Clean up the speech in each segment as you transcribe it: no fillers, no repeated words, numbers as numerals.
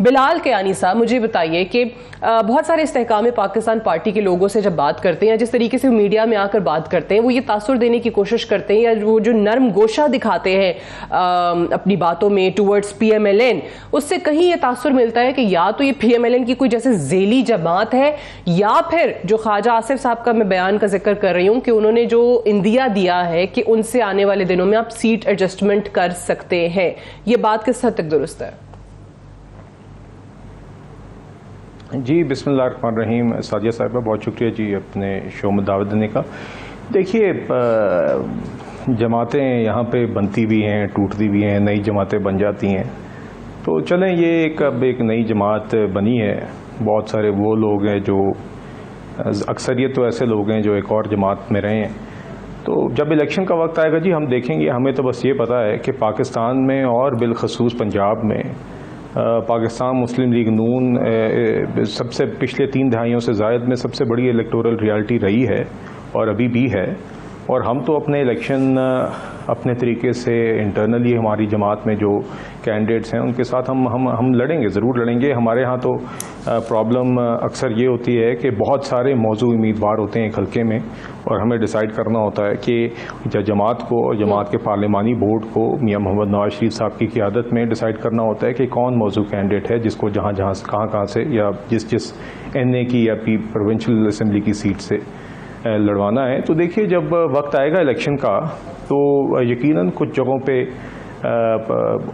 बिलाल कियानी साहब, मुझे बताइए कि बहुत सारे इस्तेहकाम पाकिस्तान पार्टी के लोगों से जब बात करते हैं या जिस तरीके से मीडिया में आकर बात करते हैं, वो ये तासुर देने की कोशिश करते हैं या वो जो नरम गोशा दिखाते हैं अपनी बातों में टूवर्ड्स PMLN, उससे कहीं ये तासुर मिलता है कि या तो ये PMLN की कोई जैसे झेली जमात है या फिर जो ख्वाजा आसिफ साहब का मैं बयान का जिक्र कर रही हूं कि उन्होंने जो इंदिया दिया है कि उनसे आने वाले दिनों में आप सीट एडजस्टमेंट कर सकते हैं। ये बात किस हद तक दुरुस्त है? जी बिस्मिल्लाहिर्रहमानिर्रहीम। सादिया साहिबा, बहुत शुक्रिया जी अपने शो में दावत देने का। देखिए, जमातें यहाँ पे बनती भी हैं, टूटती भी हैं, नई जमातें बन जाती हैं। तो चलें, ये अब एक नई जमात बनी है। बहुत सारे वो लोग हैं जो अक्सरियत तो ऐसे लोग हैं जो एक और जमात में रहे हैं। तो जब इलेक्शन का वक्त आएगा जी, हम देखेंगे। हमें तो बस ये पता है कि पाकिस्तान में और बिलखसूस पंजाब में पाकिस्तान मुस्लिम लीग नून सबसे पिछले 3 दहाइयों से ज़ायद में सबसे बड़ी इलेक्टोरल रियलिटी रही है और अभी भी है। और हम तो अपने इलेक्शन अपने तरीके से इंटरनली हमारी जमात में जो कैंडिडेट्स हैं उनके साथ हम लड़ेंगे, ज़रूर लड़ेंगे। हमारे यहाँ तो प्रॉब्लम अक्सर ये होती है कि बहुत सारे मौजू उम्मीदवार होते हैं एक हल्के में और हमें डिसाइड करना होता है कि जमात को और जमात के पार्लिमानी बोर्ड को मियां मोहम्मद नवाज शरीफ साहब की क़ियादत में डिसाइड करना होता है कि कौन मौजू कैंडिडेट है जिसको जहाँ कहाँ से या जिस NA की या प्रोविंशियल असम्बली की सीट से लड़वाना है। तो देखिए, जब वक्त आएगा इलेक्शन का तो यकीनन कुछ जगहों पे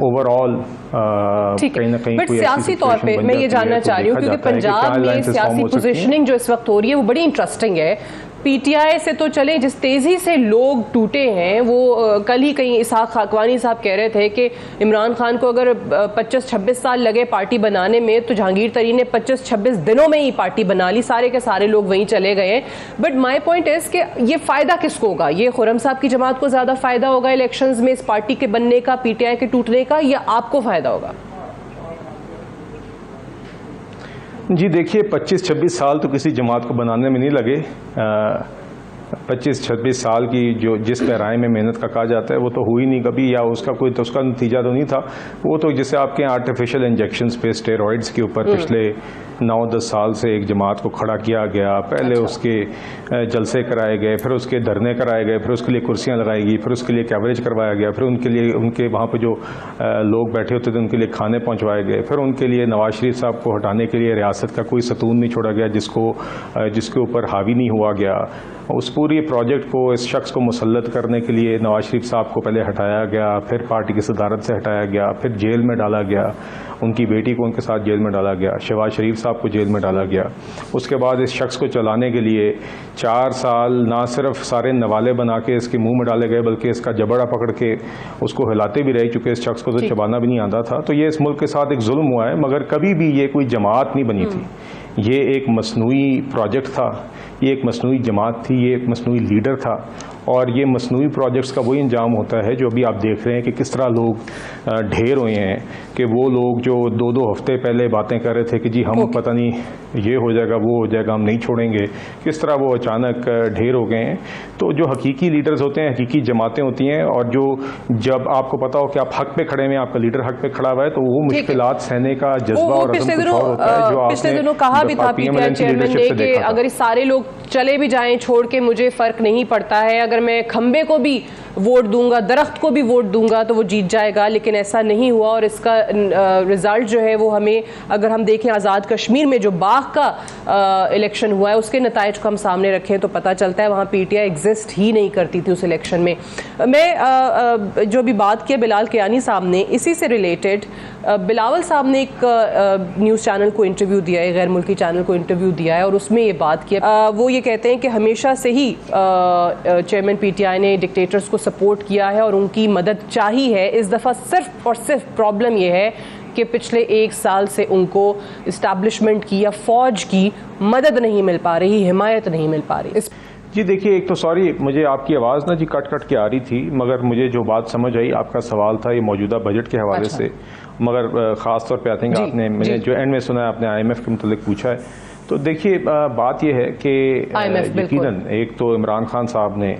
ओवरऑल कहीं ना कहीं कोई सियासी तौर पे मैं ये जानना चाह रही हूँ क्योंकि पंजाब में सियासी पोजीशनिंग जो इस वक्त हो रही है वो बड़ी इंटरेस्टिंग है। PTI से तो चले, जिस तेजी से लोग टूटे हैं वो कल ही कहीं इसहाक खाकवानी साहब कह रहे थे कि इमरान खान को अगर 25-26 साल लगे पार्टी बनाने में तो जहांगीर तरीन ने 25-26 दिनों में ही पार्टी बना ली, सारे के सारे लोग वहीं चले गए। बट माय पॉइंट इज कि ये फायदा किसको होगा? ये खुर्रम साहब की जमात को ज्यादा फायदा होगा इलेक्शंस में इस पार्टी के बनने का, PTI के टूटने का, या आपको फायदा होगा? जी देखिए, 25-26 साल तो किसी जमात को बनाने में नहीं लगे। 25-26 साल की जो जिस पैराए में मेहनत का कहा जाता है वो तो हुई नहीं कभी, या उसका कोई तो उसका नतीजा तो नहीं था। वो तो जैसे आपके आर्टिफिशियल इंजेक्शंस पे स्टेरॉइड्स के ऊपर पिछले 9-10 साल से एक जमात को खड़ा किया गया। पहले उसके जलसे कराए गए, फिर उसके धरने कराए गए, फिर उसके लिए कुर्सियां लगाई गई, फिर उसके लिए कैवरेज करवाया गया, फिर उनके लिए उनके वहाँ पे जो लोग बैठे होते थे उनके लिए खाने पहुँचवाए गए, फिर उनके लिए नवाज शरीफ साहब को हटाने के लिए रियासत का कोई सतून नहीं छोड़ा गया जिसके ऊपर हावी नहीं हुआ गया। उस पूरी प्रोजेक्ट को, इस शख्स को मुसल्लत करने के लिए नवाज शरीफ साहब को पहले हटाया गया, फिर पार्टी की सदारत से हटाया गया, फिर जेल में डाला गया, उनकी बेटी को उनके साथ जेल में डाला गया, शहबाज शरीफ साहब को जेल में डाला गया। उसके बाद इस शख्स को चलाने के लिए 4 साल ना सिर्फ सारे नवाले बना के इसके मुंह में डाले गए बल्कि इसका जबड़ा पकड़ के उसको हिलाते भी रहे, क्योंकि इस शख्स को तो चबाना भी नहीं आता था। तो ये इस मुल्क के साथ एक जुल्म हुआ है, मगर कभी भी ये कोई जमात नहीं बनी थी। ये एक मसनूई प्रोजेक्ट था, ये एक मसनूई जमात थी, ये एक मसनूई लीडर था। और ये मसनूई प्रोजेक्ट्स का वही अंजाम होता है जो अभी आप देख रहे हैं कि किस तरह लोग ढेर हुए हैं। कि वो लोग जो 2-2 हफ्ते पहले बातें कर रहे थे कि जी हम पता नहीं ये हो जाएगा वो हो जाएगा, हम नहीं छोड़ेंगे, किस तरह वो अचानक ढेर हो गए हैं। तो जो हकीकी लीडर्स होते हैं, हकीकी जमातें होती हैं, और जो जब आपको पता हो कि आप हक पे खड़े हैं, आपका लीडर हक पे खड़ा हुआ है, तो वो मुश्किलात सहने का जज्बा और अज़म कुछ और होता है। जो पिछले दिनों कहा भी था PTI चेयरमैन ने कि अगर सारे लोग चले भी जाएं छोड़ के मुझे फर्क नहीं पड़ता है, अगर मैं खंबे को भी वोट दूंगा, दरख्त को भी वोट दूंगा तो वो जीत जाएगा। लेकिन ऐसा नहीं हुआ और इसका रिजल्ट जो है वो हमें, अगर हम देखें आज़ाद कश्मीर में जो बाघ का इलेक्शन हुआ है उसके नताइज को हम सामने रखें तो पता चलता है वहाँ PTI एग्जिस्ट ही नहीं करती थी उस इलेक्शन में। मैं जो भी बात किया बिलाल कियानी साहब ने, इसी से रिलेटेड बिलावल साहब ने एक न्यूज़ चैनल को इंटरव्यू दिया है, गैर मुल्की चैनल को इंटरव्यू दिया है, और उसमें ये बात किया। वो ये कहते हैं कि हमेशा से ही चेयरमैन PTI ने डिक्टेटर्स को सपोर्ट किया है और उनकी मदद चाहिए है। इस दफ़ा सिर्फ और सिर्फ प्रॉब्लम यह है कि पिछले 1 साल से उनको इस्टेब्लिशमेंट की या फौज की मदद नहीं मिल पा रही, हिमायत नहीं मिल पा रही। जी देखिए, एक तो सॉरी मुझे आपकी आवाज़ ना जी कट के आ रही थी, मगर मुझे जो बात समझ आई, आपका सवाल था ये मौजूदा बजट के हवाले से, मगर ख़ास तौर पे आई थिंक आपने, मैंने जो एंड में सुना है आपने IMF के मुतालिक पूछा है। तो देखिए बात यह है कि यकीनन एक तो इमरान खान साहब ने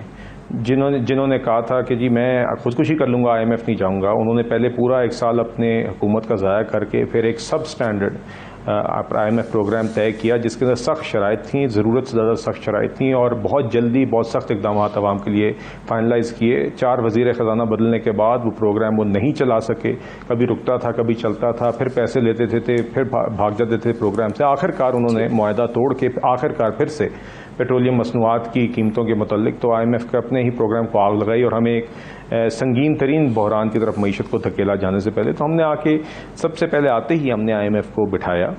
जिन्होंने कहा था कि जी मैं खुदकुशी कर लूँगा, IMF नहीं जाऊँगा, उन्होंने पहले पूरा 1 साल अपने हुकूमत का ज़ाया करके फिर एक सब स्टैंडर्ड IMF प्रोग्राम तय किया जिसके अंदर सख्त शराइत थी, ज़रूरत से ज़्यादा सख्त शराइत थी, और बहुत जल्दी बहुत सख्त इकदाम आवाम के लिए फाइनलाइज़ किए। 4 वज़ीर ख़जाना बदलने के बाद वो प्रोग्राम वो नहीं चला सके, कभी रुकता था कभी चलता था, फिर पैसे लेते थे फिर भाग जाते थे प्रोग्राम से। आखिरकार उन्होंने मुआहदा तोड़ के आखिरकार फिर से पेट्रोलियम मसनूआत की कीमतों के मुतल्लिक तो IMF के अपने ही प्रोग्राम को आग लगाई और हमें एक संगीन तरीन बहरान की तरफ मईशत को धकेला जाने से पहले तो हमने आके सबसे पहले आते ही हमने IMF को बिठाया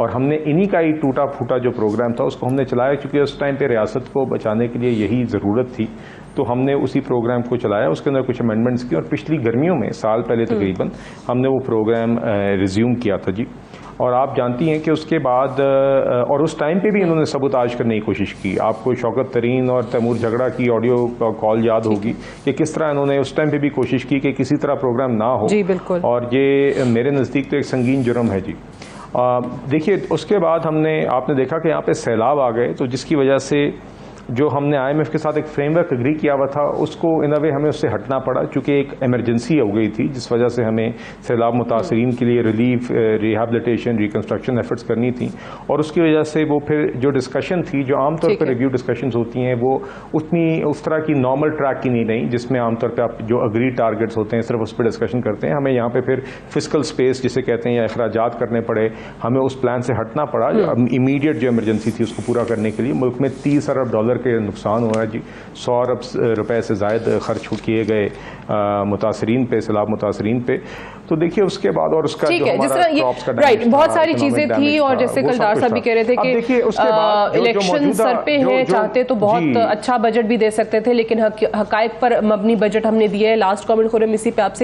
और हमने इन्हीं का ही टूटा फूटा जो प्रोग्राम था उसको हमने चलाया, क्योंकि उस टाइम पे रियासत को बचाने के लिए यही ज़रूरत थी। तो हमने उसी प्रोग्राम को चलाया, उसके अंदर कुछ अमेंडमेंट्स की और पिछली गर्मियों में साल पहले तकरीबन हमने वो प्रोग्राम रिज्यूम किया था जी। और आप जानती हैं कि उसके बाद और उस टाइम पे भी इन्होंने सबूताज करने की कोशिश की। आपको शौकत तरीन और तैमूर झगड़ा की ऑडियो कॉल याद होगी कि किस तरह इन्होंने उस टाइम पे भी कोशिश की कि किसी तरह प्रोग्राम ना हो। जी बिल्कुल। और ये मेरे नज़दीक तो एक संगीन जुर्म है जी। देखिए उसके बाद आपने देखा कि यहाँ पे सैलाब आ गए, तो जिसकी वजह से जो हमने IMF के साथ एक फ्रेमवर्क एग्री किया हुआ था उसको इन अ वे हमें उससे हटना पड़ा, क्योंकि एक इमरजेंसी हो गई थी जिस वजह से हमें सैलाब मुतासरीन के लिए रिलीफ, रिहैबिलिटेशन, रिकन्स्ट्रक्शन एफर्ट्स करनी थी। और उसकी वजह से वो फिर जो डिस्कशन थी, जो आमतौर पर रिव्यू डिस्कशंस होती हैं, वो उतनी उस तरह की नॉर्मल ट्रैक की नहीं रही जिसमें आमतौर पर आप जो अग्री टारगेट्स होते हैं सिर्फ उस पर डिस्कशन करते हैं। हमें यहाँ पे फिर फिजिकल स्पेस जिसे कहते हैं या अखराजात करने पड़े, हमें उस प्लान से हटना पड़ा। इमीडिएट जो इमरजेंसी थी उसको पूरा करने के लिए मुल्क में $30 अरब के नुकसान हुआ है जी। 100 अरब रुपए से ज़ायद खर्च किए गए मुतासरीन पे, सैलाब मुतासरीन पे। तो देखिए उसके बाद और उसका जो हमारा क्रॉप्स का राइट, बहुत सारी चीजें थी और जैसे कल डार साहब भी कह रहे थे कि इलेक्शन सर पे है, चाहते तो बहुत अच्छा बजट भी दे सकते थे, लेकिन हकायक पर मबनी बजट हमने दिया है। लास्ट कमेंट खुरम इसी पे आपसे